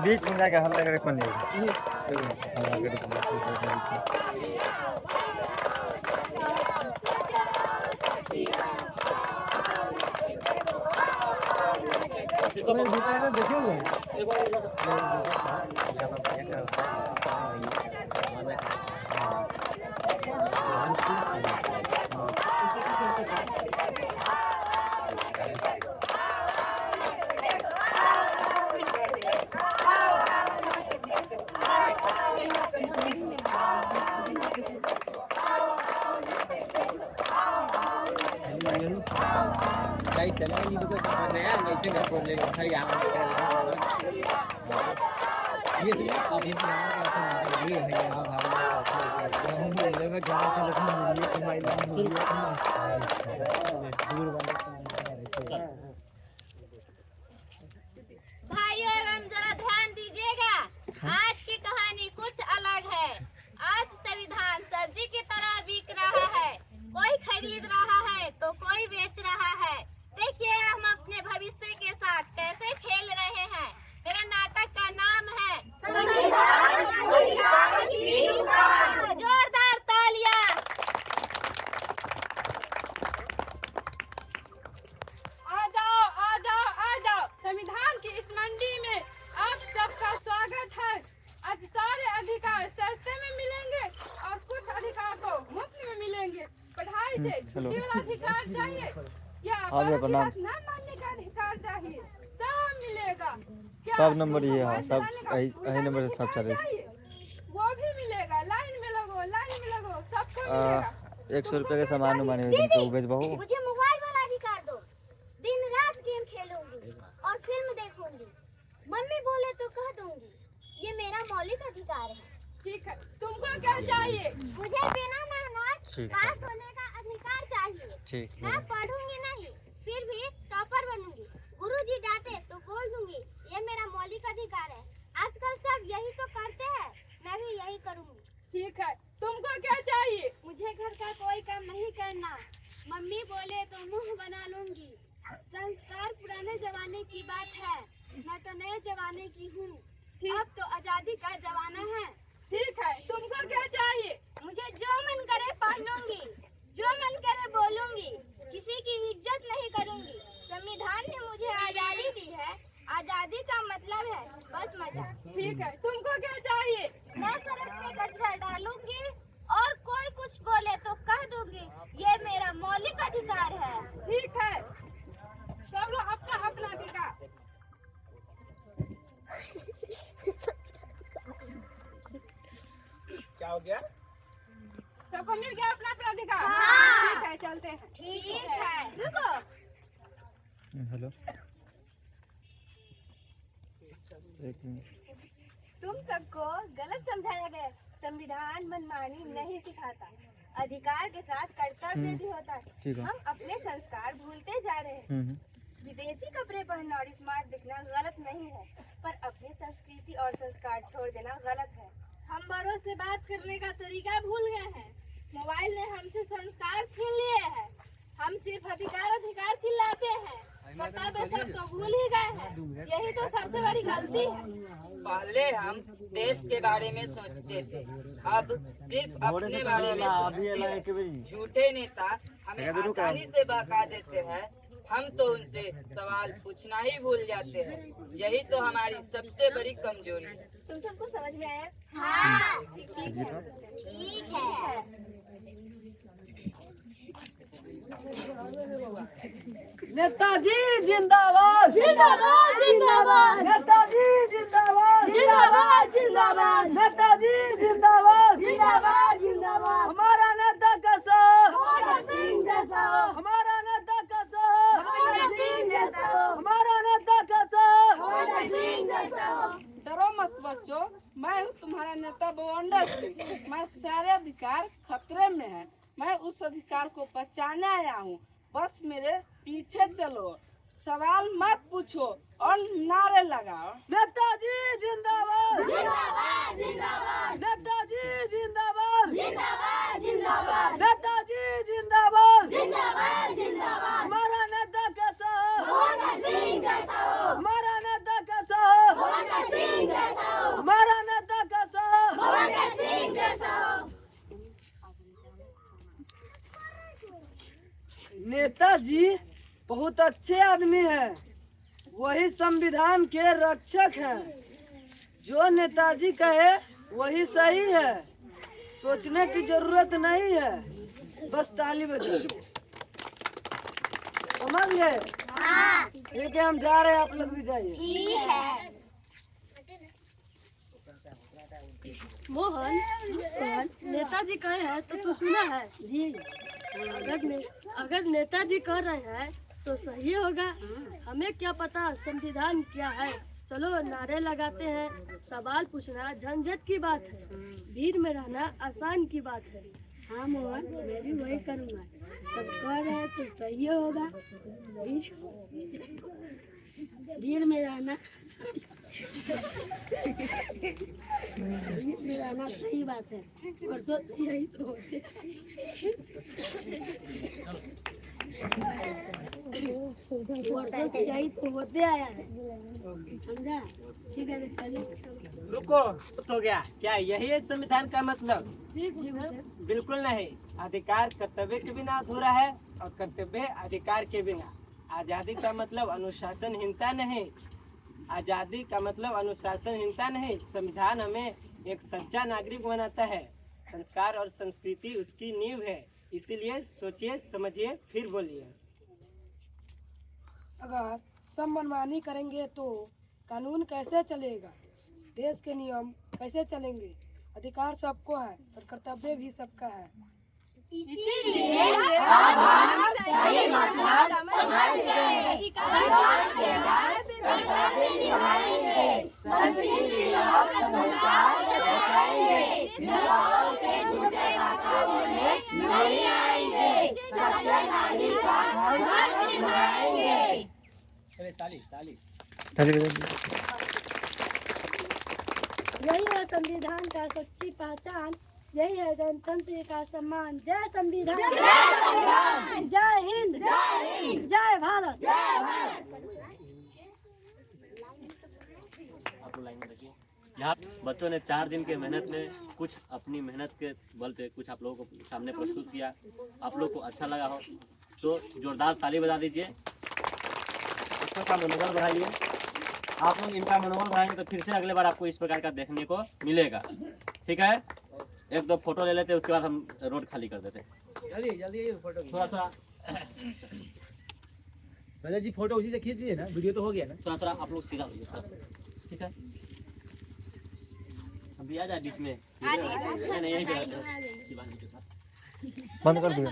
बीच में जाके हल्ला करे कौन भाइयों एवं जरा ध्यान दीजिएगा, आज की कहानी कुछ अलग है। आज संविधान सब्जी की तरह बिक रहा है, कोई खरीद रहा है तो कोई बेच रहा है। देखिए हम अपने भविष्य के साथ कैसे खेल रहे हैं। मेरा नाटक का नाम है जोरदार तालियां। आ जाओ संविधान की इस मंडी में आप सबका स्वागत है। आज सारे अधिकार सस्ते में मिलेंगे और कुछ अधिकार तो मुफ्त में मिलेंगे। पढ़ाई से छुट्टी वाला अधिकार चाहिए या न मानने का अधिकार चाहिए, सब मिलेगा। सब नंबर ये है, सब यही नंबर से सब चले, वो भी मिलेगा। लाइन में लगो सबको मिलेगा। 100 रुपए के सामान माने जिनको बेच बहु। मुझे मोबाइल वाला अधिकार दो, दिन रात गेम खेलूंगी और फिल्म देखूंगी। मम्मी बोले तो कह दूंगी, ये मेरा मौलिक अधिकार है। ठीक है, तुमको क्या चाहिए? मुझे बिना मेहनत पास होने का अधिकार चाहिए। ठीक है। मैं पढ़ूंगी नहीं, फिर भी टॉपर बनूंगी। गुरुजी डांटे तो बोल दूंगी, ये मेरा मौलिक अधिकार है। आजकल सब यही तो करते हैं, मैं भी यही करूंगी। ठीक है, तुमको क्या चाहिए? मुझे घर का कोई काम नहीं करना, मम्मी बोले तो मुंह बना लूंगी। संस्कार पुराने जमाने की बात है, मैं तो नए जमाने की हूँ। अब तो आजादी का जमाना है। ठीक है, तुमको क्या चाहिए? मुझे जो मन करे पहनूंगी, जो मन करे बोलूंगी, किसी की इज्जत नहीं करूंगी। संविधान ने मुझे आजादी दी है, आजादी का मतलब है बस मजा। ठीक है, तुमको क्या चाहिए? मैं सड़क पे कचरा डालूंगी और कोई कुछ बोले तो कह दूंगी, ये मेरा मौलिक अधिकार है। ठीक है, सब लोग अपना अपना अधिकार। क्या हो गया? सबको मिल गया अपना अपना अधिकार? हाँ। ठीक है, चलते हैं। ठीक है, रुको। हेलो, एक मिनट। तुम सबको गलत समझाया गया। संविधान मनमानी नहीं सिखाता, अधिकार के साथ कर्तव्य भी होता है। ठीक है। हम अपने संस्कार भूलते जा रहे हैं। विदेशी कपड़े पहनना और स्मार्ट दिखना गलत नहीं है, पर अपनी संस्कृति और संस्कार छोड़ देना गलत है। हम बड़ों से बात करने का तरीका भूल गए हैं। मोबाइल ने हमसे संस्कार छीन लिए हैं। हम सिर्फ अधिकार चिल्लाते हैं, कर्तव्य सब तो भूल ही गए हैं। यही तो सबसे बड़ी गलती है। पहले हम देश के बारे में सोचते थे, अब सिर्फ अपने बारे में सोचते हैं। झूठे नेता हमें आसानी से बहका देते हैं, हम तो उनसे सवाल पूछना ही भूल जाते हैं। यही तो हमारी सबसे बड़ी कमजोरी है। तुम सबको समझ में आया? हाँ, ठीक है। ठीक है। नेताजी जिंदाबाद जिंदाबाद जिंदाबाद नेताजी जिंदाबाद जिंदाबाद जिंदाबाद नेताजी जिंदाबाद जिंदाबाद जिंदाबाद। हमारा नेता कैसा हमारा सिंह जैसा हो, हमारा नेता कैसा हमारा सिंह जैसा हो, हमारा नेता कैसा हमारा सिंह जैसा हो। डरो मत बच्चों, मैं हूँ तुम्हारा नेता बवंडर सिंह। मैं सारे अधिकार खतरे में है, मैं उस अधिकार को बचाने आया हूँ। बस मेरे पीछे चलो, सवाल मत पूछो और नारे लगाओ। नेताजी जिंदाबाद जिंदाबाद जिंदाबाद नेताजी जिंदाबाद जिंदाबाद जिंदाबाद नेताजी जिंदाबाद जिंदाबाद जिंदाबाद। हमारा नेताजी बहुत अच्छे आदमी हैं, वही संविधान के रक्षक हैं। जो नेताजी कहे वही सही है, सोचने की जरूरत नहीं है, बस ताली बजाओ। समझ गए? ठीक है, हम जा रहे हैं, आप लोग भी जाइए। मोहन, नेताजी कहे हैं तो तू सुना है जी। अगर नेताजी कह रहे हैं तो सही होगा। हमें क्या पता संविधान क्या है। चलो नारे लगाते हैं। सवाल पूछना झंझट की बात है, भीड़ में रहना आसान की बात है। हाँ मोहन, मैं भी वही करूँगा। सब कह रहे हैं तो सही होगा। भीड़ में रहना सही बात है। परसों से यही तो होते आया है, समझा? ठीक है, तो चलिए। रुको, हो गया क्या? यही है संविधान का मतलब? ठीक है। बिल्कुल नहीं। अधिकार कर्तव्य के बिना अधूरा है और कर्तव्य अधिकार के बिना। आजादी का मतलब अनुशासनहीनता नहीं। आजादी का मतलब अनुशासनहीनता नहीं। संविधान हमें एक सच्चा नागरिक बनाता है। संस्कार और संस्कृति उसकी नींव है। इसीलिए सोचिए, समझिए, फिर बोलिए। अगर सब मनमानी करेंगे तो कानून कैसे चलेगा? देश के नियम कैसे चलेंगे? अधिकार सबको है और कर्तव्य भी सबका है। इसीलिए अब हम सही मतलब समझ गए। अधिकार के साथ कर्तव्य निभाएंगे, संस्कृति और संस्कार जगाएंगे, भेदभाव के झूठे कामों में नहीं आएंगे, सच्चे नागरिक का फर्ज निभाएंगे। ताली ताली। यही है संविधान का सच्ची पहचान, यही है गणतंत्र का सम्मान। जय संविधान, जय हिंद, जय भारत। आप लोग लाइन में देखिए। यहाँ बच्चों ने 4 दिन के मेहनत में कुछ अपनी मेहनत के बल पे कुछ आप लोगों को सामने प्रस्तुत किया। आप लोग को अच्छा लगा हो तो जोरदार ताली बजा दीजिए। बच्चों का मनोबल बढ़ाइए। आप लोग इनका मनोबल बढ़ाएंगे तो फिर से अगले बार आपको इस प्रकार का देखने को मिलेगा। ठीक है, 1-2 फोटो ले लेते, उसके बाद हम रोड खाली कर देते। जल्दी जल्दी फोटो थोड़ा दादा जी, फोटो उसी से खींच दीजिए ना, वीडियो तो हो गया ना। थोड़ा आप लोग सीधा होइए थोड़ा। ठीक है, अभी आ जाए बीच में। नहीं, यहीं पे रहते हैं, शिवानी के पास। बंद कर दिया।